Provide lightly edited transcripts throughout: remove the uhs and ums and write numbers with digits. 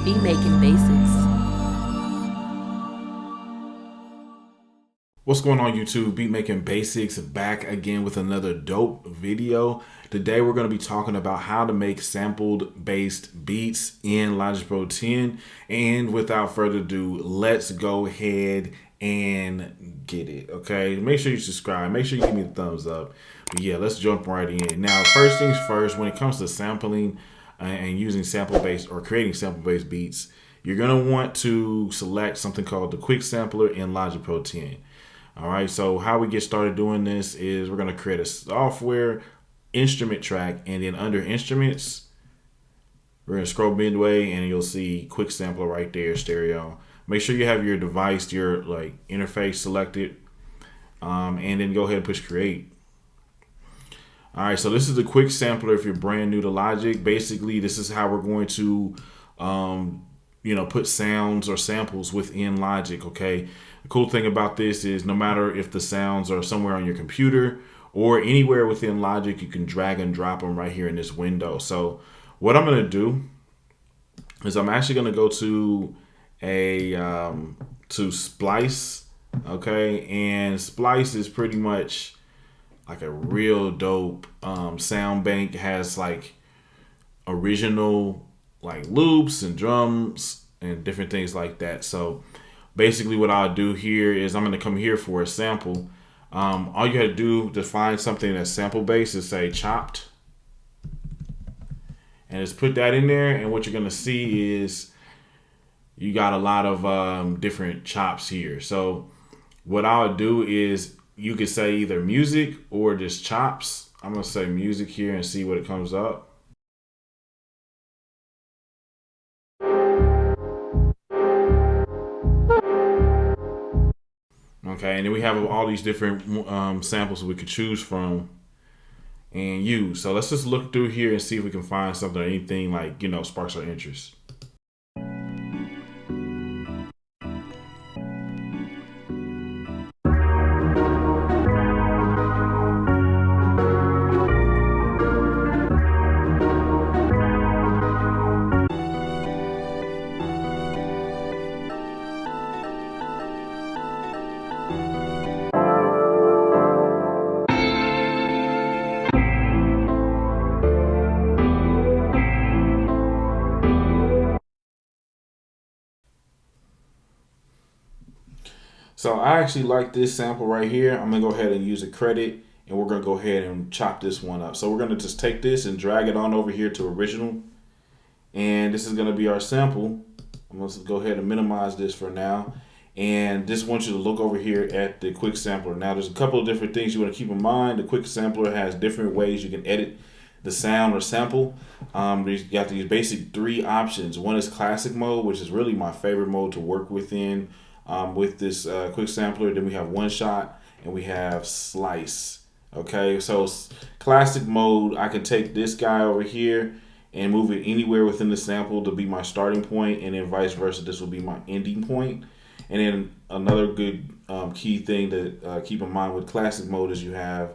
Beat making basics. What's going on YouTube? Beat Making Basics back again with another dope video. Today we're going to be talking about how to make sampled based beats in Logic Pro 10. And without further ado, let's go ahead and get it. Okay, make sure you subscribe, make sure you give me a thumbs up. But yeah, let's jump right in. Now, first things first, when it comes to sampling and using sample based or creating sample based beats, you're going to want to select something called the Quick Sampler in Logic Pro 10. All right, so how we get started doing this is we're going to create a software instrument track, and then under instruments, we're going to scroll midway and you'll see quick sampler right there, stereo. Make sure you have your device, your interface selected, and then go ahead and push create. All right, so this is the quick sampler if you're brand new to Logic. Basically, this is how we're going to put sounds or samples within Logic, okay? The cool thing about this is no matter if the sounds are somewhere on your computer or anywhere within Logic, you can drag and drop them right here in this window. So what I'm going to do is I'm actually going to go to to Splice, okay? And Splice is pretty much like a real dope sound bank. It has like original loops and drums and different things like that. So basically what I'll do here is I'm going to come here for a sample. All you got to do to find something that's sample based is say chopped, and just put that in there, and what you're going to see is you got a lot of different chops here. So what I'll do is you could say either music or just chops. I'm going to say music here and see what it comes up. Okay, and then we have all these different samples we could choose from and use. So let's just look through here and see if we can find something or anything sparks our interest. So I actually like this sample right here. I'm gonna go ahead and use a credit, and we're gonna go ahead and chop this one up. So we're gonna just take this and drag it on over here to original, and this is gonna be our sample. I'm gonna go ahead and minimize this for now, and just want you to look over here at the quick sampler. Now there's a couple of different things you want to keep in mind. The quick sampler has different ways you can edit the sound or sample. You got these basic three options. One is classic mode, which is really my favorite mode to work within. With this quick sampler. Then we have one shot and we have slice. Okay, so classic mode, I can take this guy over here and move it anywhere within the sample to be my starting point, and then vice versa, this will be my ending point. And then another good key thing to keep in mind with classic mode is you have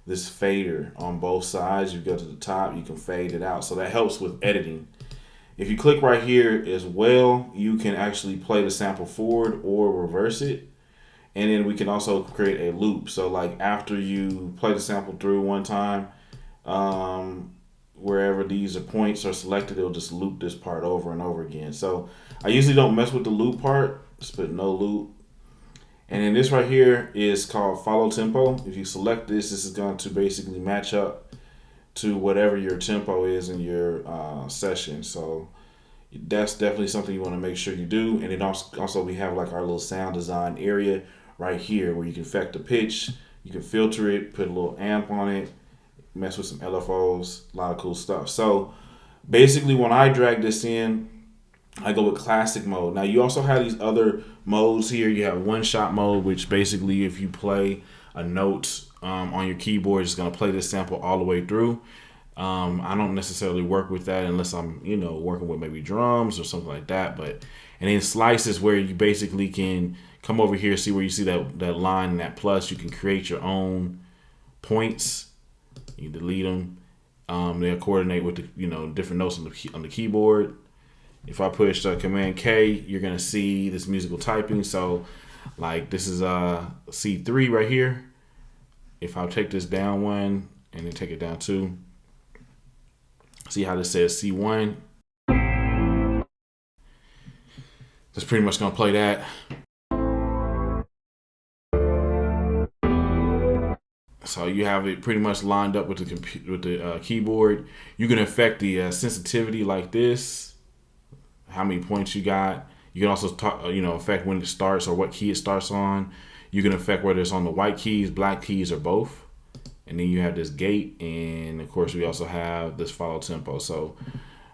this fader on both sides. You go to the top, you can fade it out, so that helps with editing. If you click right here as well, you can actually play the sample forward or reverse it. And then we can also create a loop. So like after you play the sample through one time, wherever these points are selected, it'll just loop this part over and over again. So I usually don't mess with the loop part, just put no loop. And then this right here is called follow tempo. If you select this, this is going to basically match up to whatever your tempo is in your session. So that's definitely something you want to make sure you do. And then also we have like our little sound design area right here where you can affect the pitch, you can filter it, put a little amp on it, mess with some LFOs, a lot of cool stuff. So basically when I drag this in, I go with classic mode. Now you also have these other modes here. You have one shot mode, which basically if you play a note on your keyboard, it's going to play this sample all the way through. I don't necessarily work with that unless I'm, working with maybe drums or something like that. And then slice is where you basically can come over here, see where you see that line and that plus. You can create your own points. You delete them. They'll coordinate with the different notes on the keyboard. If I push Command K, you're gonna see this musical typing. So like this is C3 right here. If I take this down one and then take it down two, see how this says C1. That's pretty much gonna play that. So you have it pretty much lined up with the keyboard. You can affect the sensitivity like this, how many points you got. You can also affect when it starts or what key it starts on. You can affect whether it's on the white keys, black keys, or both. And then you have this gate, and of course we also have this follow tempo. So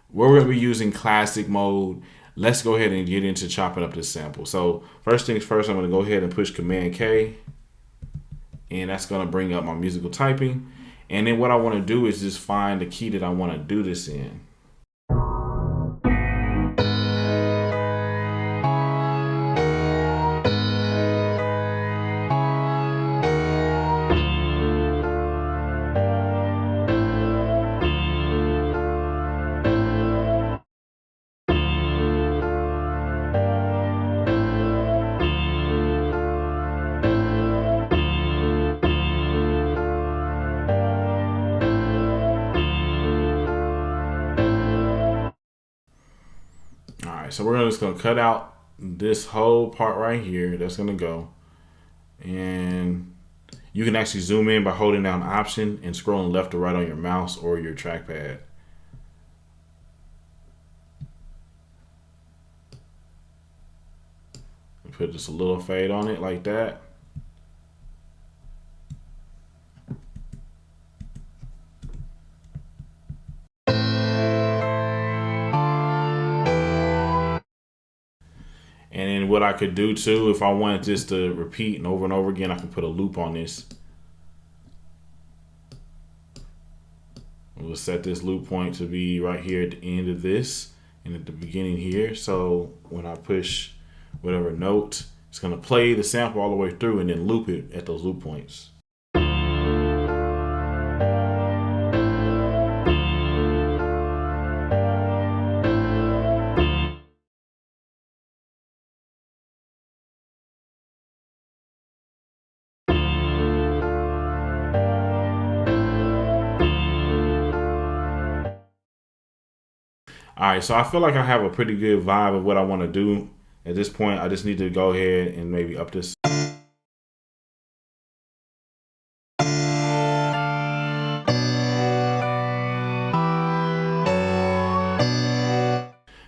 we're going to be using classic mode. Let's go ahead and get into chopping up this sample. So first things first, I'm going to go ahead and push Command K, and that's going to bring up my musical typing. And then what I want to do is just find the key that I want to do this in. Alright, so we're just going to cut out this whole part right here. That's going to go. And you can actually zoom in by holding down Option and scrolling left or right on your mouse or your trackpad. Put just a little fade on it like that. And then what I could do too, if I wanted this to repeat and over again, I can put a loop on this. We'll set this loop point to be right here at the end of this and at the beginning here. So when I push whatever note, it's going to play the sample all the way through and then loop it at those loop points. All right, so I feel like I have a pretty good vibe of what I want to do. At this point, I just need to go ahead and maybe up this.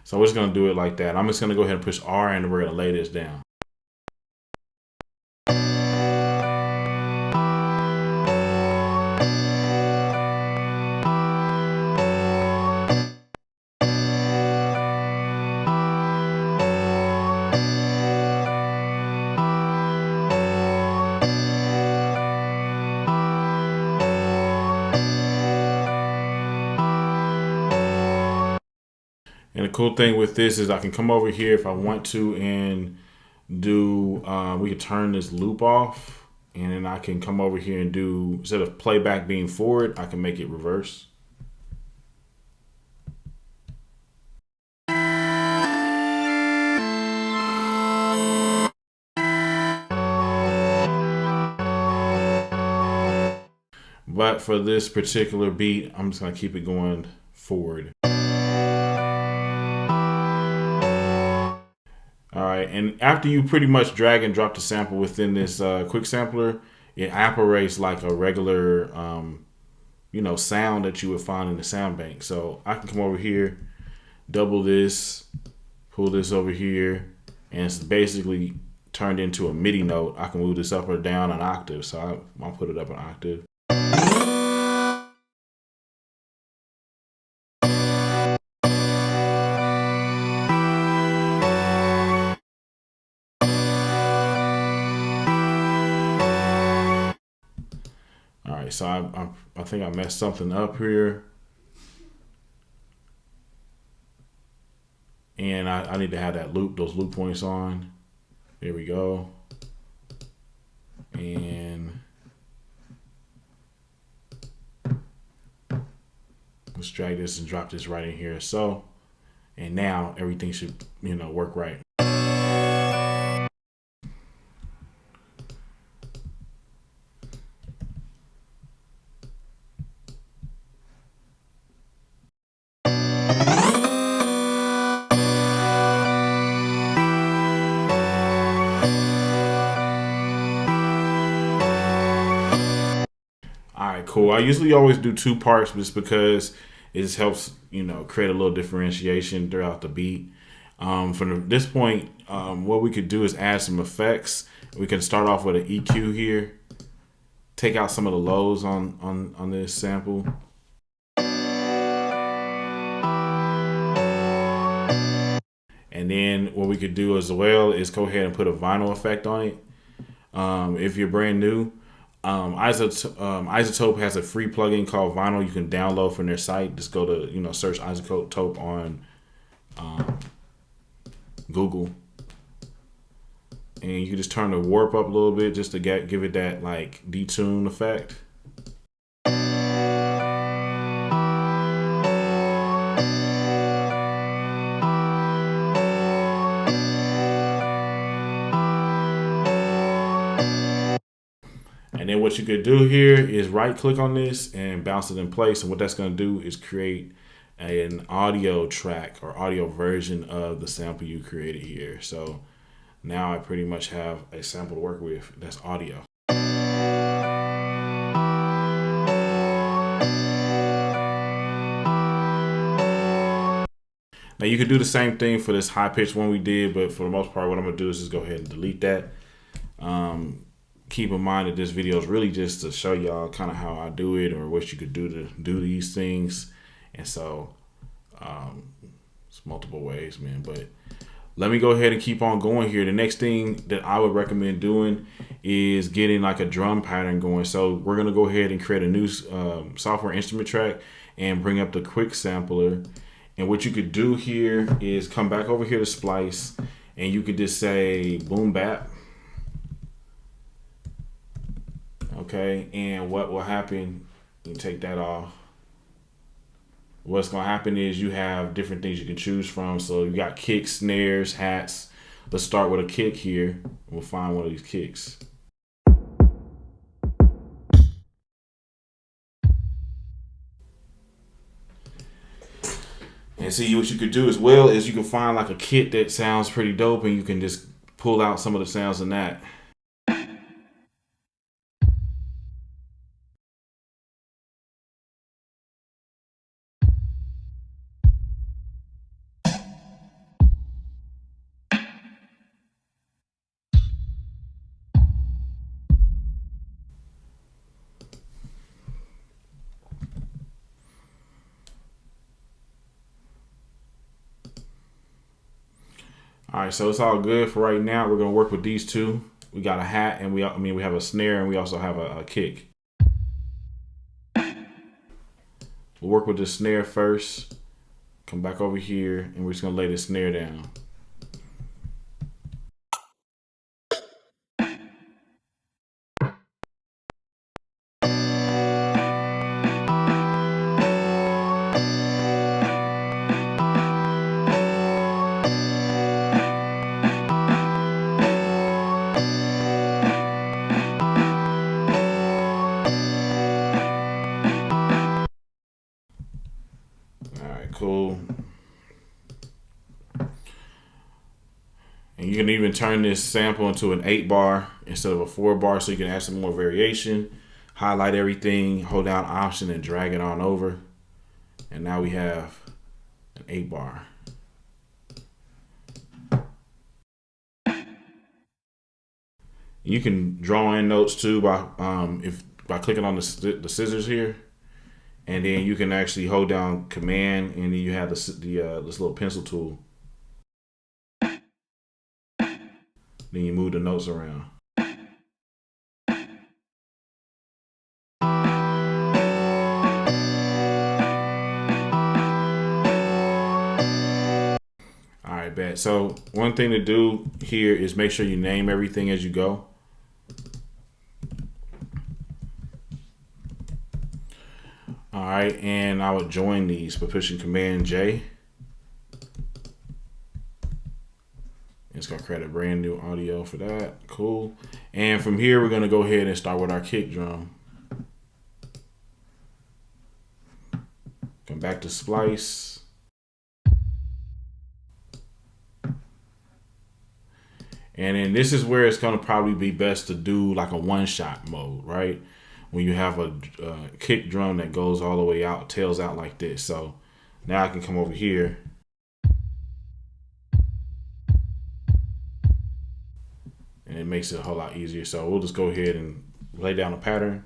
So we're just going to do it like that. I'm just going to go ahead and push R and we're going to lay this down. And the cool thing with this is I can come over here if I want to and do, we can turn this loop off, and then I can come over here and do, instead of playback being forward, I can make it reverse. But for this particular beat, I'm just gonna keep it going forward. All right, and after you pretty much drag and drop the sample within this quick sampler, it operates like a regular, sound that you would find in the sound bank. So I can come over here, double this, pull this over here, and it's basically turned into a MIDI note. I can move this up or down an octave. So I'll put it up an octave. All right, so I think I messed something up here. And I need to have that loop, those loop points on. There we go. And let's drag this and drop this right in here. So And now everything should, work right. All right, cool. I usually always do two parts just because it just helps, create a little differentiation throughout the beat. From this point, what we could do is add some effects. We can start off with an EQ here. Take out some of the lows on this sample. And then what we could do as well is go ahead and put a vinyl effect on it. If you're brand new, Isotope has a free plugin called Vinyl you can download from their site. Just go to, search Isotope on Google. And you can just turn the warp up a little bit just to give it that like detune effect. And then what you could do here is right click on this and bounce it in place. And what that's going to do is create an audio track or audio version of the sample you created here. So now I pretty much have a sample to work with that's audio. Now you could do the same thing for this high pitched one we did, but for the most part, what I'm gonna do is just go ahead and delete that. Keep in mind that this video is really just to show y'all kind of how I do it or what you could do to do these things. And so it's multiple ways, man. But let me go ahead and keep on going here. The next thing that I would recommend doing is getting like a drum pattern going. So we're gonna go ahead and create a new software instrument track and bring up the quick sampler. And what you could do here is come back over here to Splice, and you could just say boom bap. Okay, and what will happen, you take that off. What's gonna happen is you have different things you can choose from. So you got kicks, snares, hats. Let's start with a kick here. We'll find one of these kicks. And see, what you could do as well is you can find like a kit that sounds pretty dope and you can just pull out some of the sounds in that. All right, so it's all good for right now. We're gonna work with these two. We got a hat and we have a snare and we also have a kick. We'll work with the snare first. Come back over here and we're just gonna lay the snare down. All right, cool. And you can even turn this sample into an 8-bar instead of a 4-bar, so you can add some more variation. Highlight everything, hold down Option and drag it on over. And now we have an 8-bar. You can draw in notes too by clicking on the scissors here, and then you can actually hold down Command, and then you have this little pencil tool. Then you move the notes around. All right, bet. So one thing to do here is make sure you name everything as you go. All right, and I would join these by pushing Command J. It's gonna create a brand new audio for that. Cool. And from here, we're gonna go ahead and start with our kick drum. Come back to splice. And then this is where it's gonna probably be best to do like a one-shot mode, right? When you have a kick drum that goes all the way out, tails out like this. So now I can come over here. And it makes it a whole lot easier. So we'll just go ahead and lay down a pattern.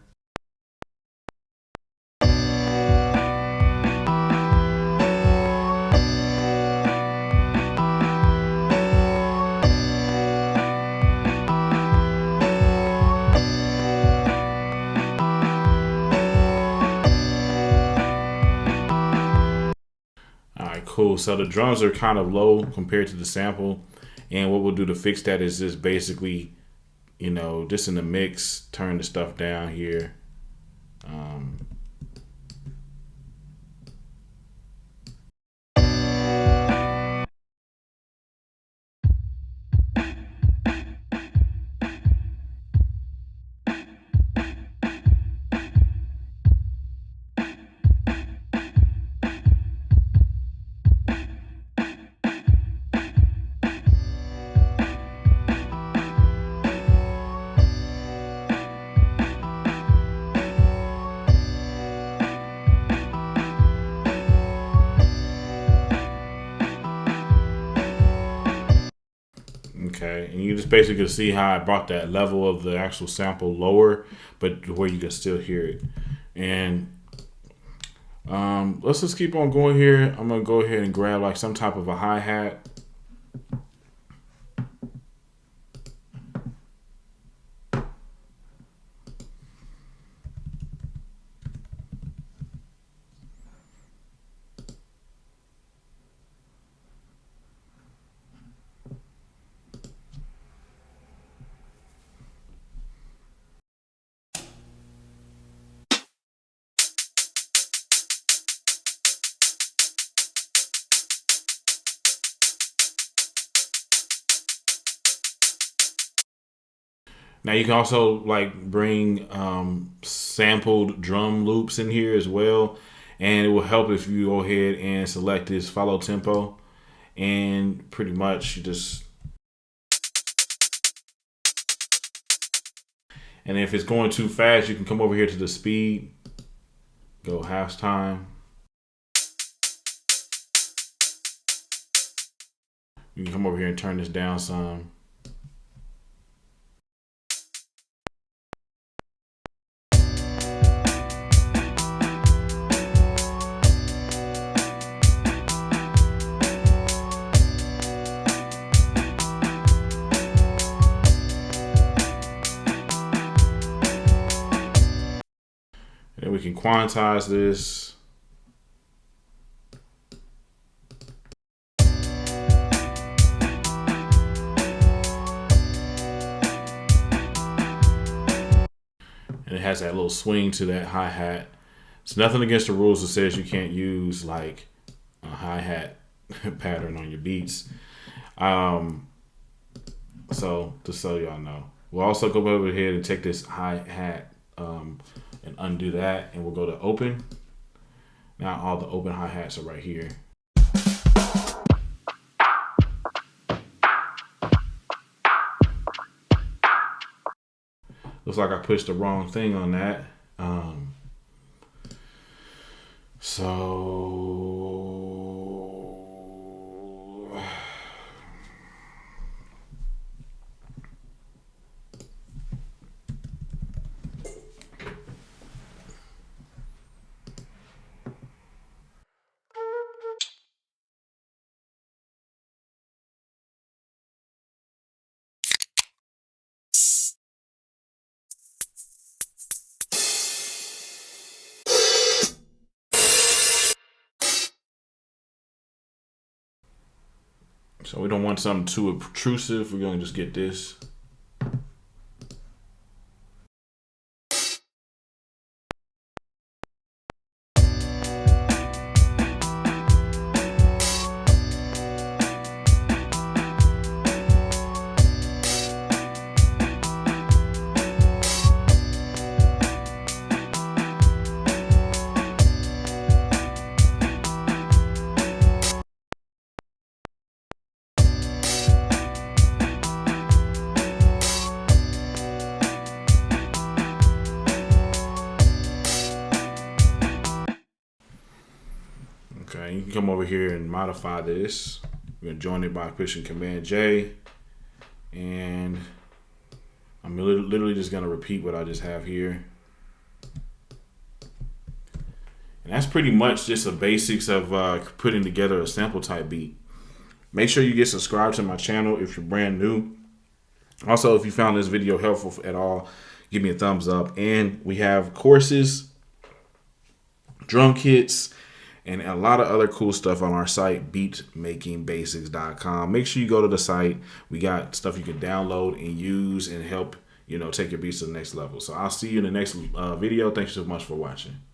All right, cool. So the drums are kind of low compared to the sample. And what we'll do to fix that is just basically, just in the mix, turn the stuff down here. Okay, and you just basically see how I brought that level of the actual sample lower, but where you can still hear it. And let's just keep on going here. I'm gonna go ahead and grab like some type of a hi-hat. Now you can also like bring sampled drum loops in here as well, and it will help if you go ahead and select this follow tempo, and pretty much you just, and if it's going too fast, you can come over here to the speed, go half time. You can come over here and turn this down some. And we can quantize this. And it has that little swing to that hi-hat. It's nothing against the rules that says you can't use like a hi-hat pattern on your beats. So just so y'all know, we'll also go over here and take this hi-hat and undo that, and we'll go to open. Now all the open hi-hats are right here. Looks like I pushed the wrong thing on that. So we don't want something too obtrusive. We're going to just get this. come over here and modify this. We're going to join it by pushing Command J. And I'm literally just going to repeat what I just have here. And that's pretty much just the basics of putting together a sample type beat. Make sure you get subscribed to my channel if you're brand new. Also, if you found this video helpful at all, give me a thumbs up. And we have courses, drum kits, and a lot of other cool stuff on our site, beatmakingbasics.com. Make sure you go to the site. We got stuff you can download and use and help, take your beats to the next level. So I'll see you in the next video. Thanks so much for watching.